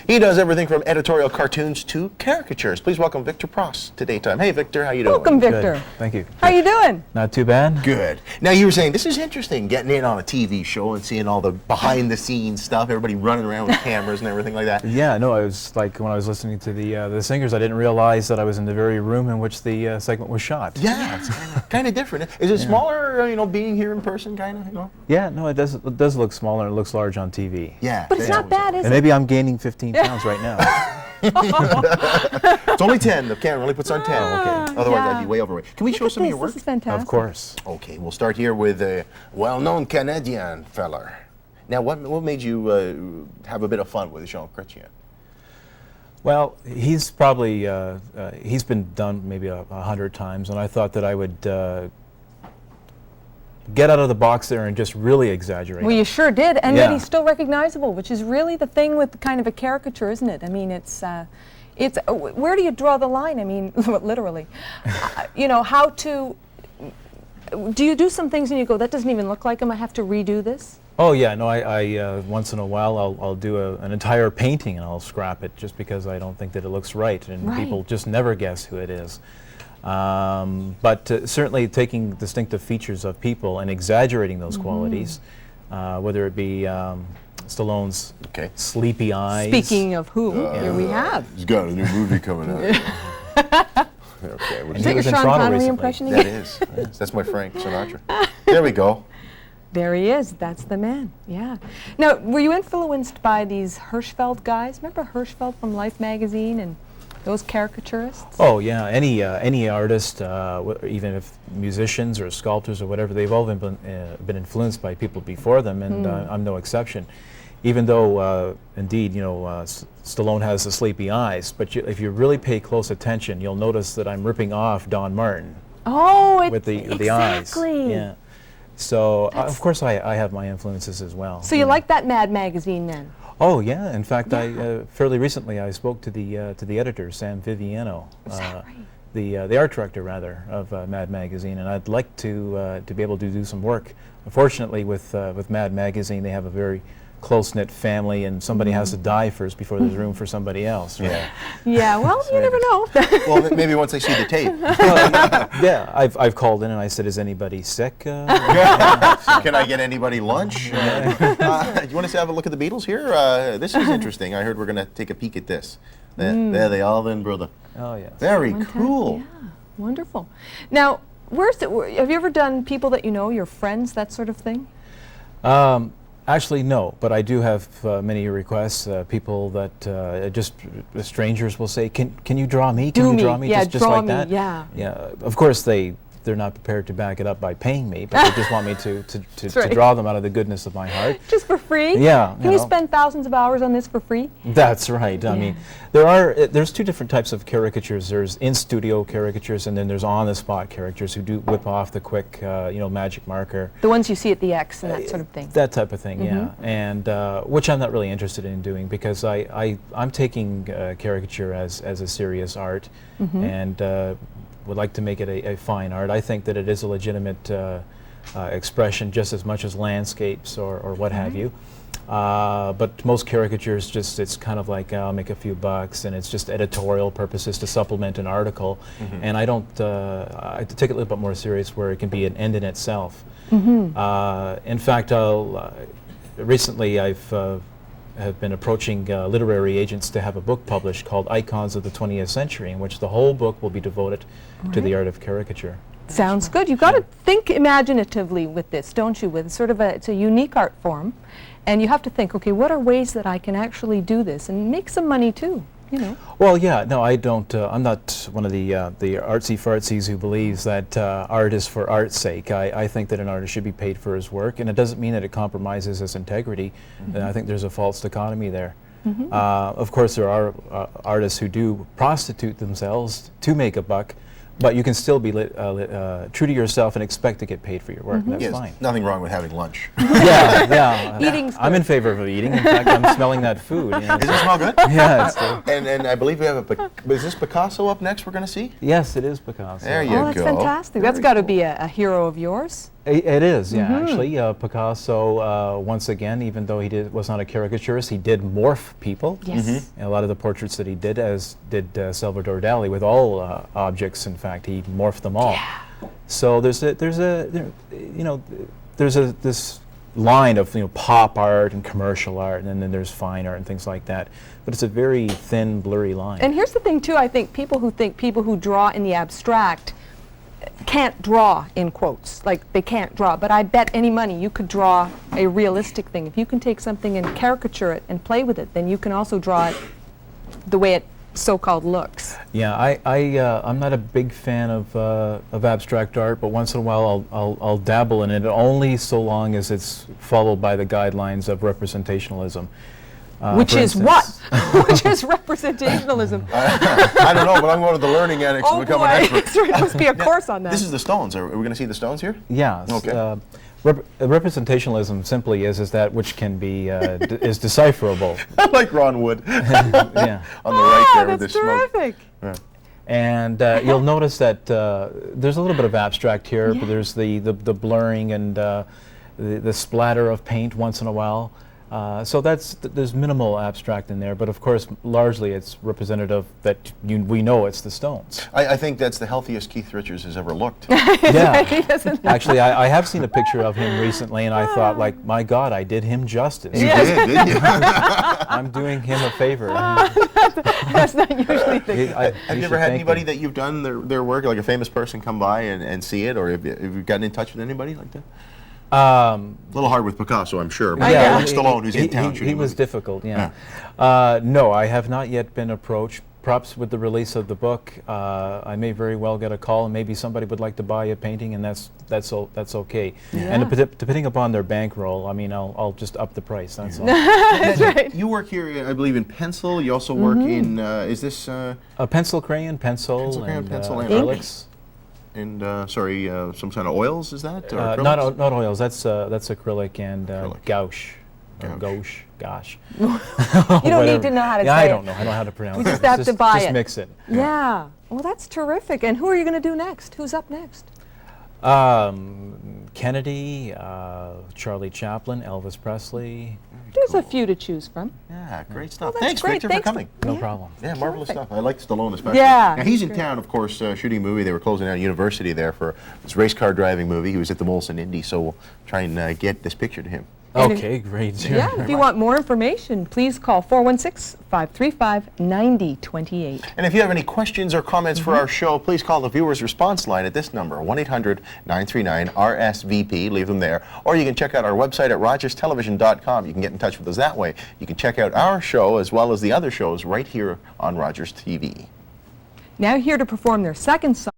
He does everything from editorial cartoons to caricatures. Please welcome Victor Pross to Daytime. Hey, Victor, how you doing? Welcome, Victor. Good. Thank you. How you doing? Not too bad. Good. Now, you were saying this is interesting, getting in on a TV show and seeing all the behind-the-scenes stuff, everybody running around with cameras and everything like that. Yeah, no, I was like, when I was listening to the singers, I didn't realize that I was in the very room in which the segment was shot. Yeah, it's kind of different. Is it smaller, being here in person, kind of, Yeah, no, it does look smaller and it looks large on TV. Yeah. But it's not bad, is And it? maybe I'm gaining 15 pounds right now. It's only 10. The camera only puts on 10. Okay. Otherwise, yeah. I'd be way overweight. Can we show some of your work? This is fantastic. Of course. Okay, we'll start here with a well-known Canadian feller. Now, what made you have a bit of fun with Jean Chrétien? Well, he's probably, he's been done maybe 100 times, and I thought that I would get out of the box there and just really exaggerate. Well, you sure did, and Yeah. yet he's still recognizable, which is really the thing with kind of a caricature, isn't it? I mean, it's where do you draw the line? I mean, literally. How to, do you do some things and you go, that doesn't even look like him, I have to redo this? Oh yeah, no, I once in a while I'll do an entire painting and I'll scrap it just because I don't think that it looks right, and people just never guess who it is. But certainly taking distinctive features of people and exaggerating those qualities, whether it be Stallone's sleepy eyes. Speaking of who, here we have. He's got a new movie coming out. Okay, And Is he that your was in Sean Toronto Connery recently. impression that again? is. Yes, that's my Frank Sinatra. There we go. There he is. That's the man. Yeah. Now, were you influenced by these Hirschfeld guys? Remember Hirschfeld from Life magazine and those caricaturists? Oh yeah, any artist, even if musicians or sculptors or whatever, they've all been influenced by people before them, and I'm no exception. Even though, indeed, Stallone has the sleepy eyes, but if you really pay close attention, you'll notice that I'm ripping off Don Martin. Oh, with the exactly. eyes. Yeah. So of course I have my influences as well. So you like that Mad magazine then? Oh yeah. In fact, I fairly recently I spoke to the editor, Sam Viviano, the art director rather of Mad magazine, and I'd like to be able to do some work. Unfortunately, with Mad magazine, they have a very close-knit family, and somebody has to die first before there's room for somebody else. Right? Yeah. Yeah. Well, you never know. Well, maybe once they see the tape. Yeah, I've called in and I said, "Is anybody sick?" Can I get anybody lunch? You want us to have a look at the Beatles here? This is interesting. I heard we're going to take a peek at this. There they are then, brother. Oh yeah. Very cool. Yeah. Wonderful. Now, have you ever done people that you know, your friends, that sort of thing? Actually, no, but I do have many requests. People that just strangers will say, "Can you draw me? Can you draw me?" Yeah, just draw like me. that. Yeah. Yeah. Of course, they're not prepared to back it up by paying me, but they just want me to right. draw them out of the goodness of my heart. Just for free? Yeah. Can you spend thousands of hours on this for free? That's right. I mean, there's two different types of caricatures. There's in-studio caricatures, and then there's on-the-spot caricatures who do whip off the quick, magic marker. The ones you see at the X and that sort of thing. That type of thing, yeah. And which I'm not really interested in doing, because I'm taking caricature as a serious art, and would like to make it a fine art. I think that it is a legitimate expression just as much as landscapes or what have you. But most caricatures it's kind of like, I'll make a few bucks, and it's just editorial purposes to supplement an article. And I don't, I take it a little bit more serious, where it can be an end in itself. In fact, recently have been approaching literary agents to have a book published called Icons of the 20th Century, in which the whole book will be devoted to the art of caricature. Sounds good. You've got to think imaginatively with this, don't you? With sort of it's a unique art form, and you have to think, okay, what are ways that I can actually do this and make some money too? Well, yeah, no, I don't. I'm not one of the artsy fartsies who believes that art is for art's sake. I think that an artist should be paid for his work, and it doesn't mean that it compromises his integrity. And I think there's a false dichotomy there. Of course, there are artists who do prostitute themselves to make a buck, but you can still be true to yourself and expect to get paid for your work. That's fine. Nothing wrong with having lunch. Yeah. Eating's I'm in favor of eating. In fact, I'm smelling that food. Does it smell good? Yeah. It's and I believe we have is this Picasso up next we're going to see? yes, it is Picasso. There you Oh, that's go. fantastic. That's got to be a hero of yours. It is, yeah. Actually, Picasso, once again, even though he was not a caricaturist, he did morph people. Yes. And a lot of the portraits that he did, as did Salvador Dali, with all objects. In fact, he morphed them all. Yeah. So there's this line of pop art and commercial art, and then there's fine art and things like that. But it's a very thin, blurry line. And here's the thing too, I think people who draw in the abstract can't draw, in quotes, like they can't draw, but I bet any money you could draw a realistic thing. If you can take something and caricature it and play with it, then you can also draw it the way it so-called looks. Yeah, I'm not a big fan of abstract art, but once in a while I'll dabble in it, only so long as it's followed by the guidelines of representationalism. Which for is instance- what? Which is representationalism. I don't know, but I'm going to the learning annex Oh to become boy, an expert. there must be a course on that. This is the stones. Are we going to see the stones here? Yeah. Okay. Representationalism simply is that which can be is decipherable. I like Ron Wood Yeah. on the right there with that's the smoke. terrific. Yeah. And you'll notice that there's a little bit of abstract here, but there's the blurring and the splatter of paint once in a while. So there's minimal abstract in there, but of course, largely it's representative that we know it's the Stones. I think that's the healthiest Keith Richards has ever looked. Yeah. He doesn't- Actually, I have seen a picture of him recently, and I thought, like, my God, I did him justice. You did, didn't you? I'm doing him a favor. That's not usually the case. Have you ever had anybody that you've done their work, like a famous person, come by and see it, or have you gotten in touch with anybody like that? A little hard with Picasso, I'm sure. But Yeah, Stallone, who's in town shooting he was movies. difficult, yeah. No, I have not yet been approached. Perhaps with the release of the book, I may very well get a call, and maybe somebody would like to buy a painting, and that's okay. And depending upon their bankroll, I mean, I'll just up the price. That's all. That's right. You work here, I believe, in pencil. You also work in, is this, A pencil crayon, pencil, and acrylics? And, some kind of oils, is that? Or acrylics? not oils. That's acrylic and Acrylic. gouache. Gouache. Gosh. You don't need to know how to Yeah, say I it. don't know. I don't know how to pronounce We it. just have to buy just it. mix it. Yeah. Well, that's terrific. And who are you going to do next? Who's up next? Kennedy, Charlie Chaplin, Elvis Presley. There's a few to choose from. Yeah, great stuff. Well, that's Thanks, great. Victor, Thanks for coming. No Yeah. problem. Yeah, marvelous Terrific. stuff. I like Stallone especially. Yeah, Now, he's in great. town, of course, shooting a movie. They were closing down a university there for this race car driving movie. He was at the Molson Indy, so we'll try and get this picture to him. And if- Okay, great. Yeah, if you want more information, please call 416-535-9028. And if you have any questions or comments for our show, please call the viewer's response line at this number, 1-800-939-RSVP. Leave them there. Or you can check out our website at rogerstelevision.com. You can get in touch with us that way. You can check out our show as well as the other shows right here on Rogers TV. Now here to perform their second song.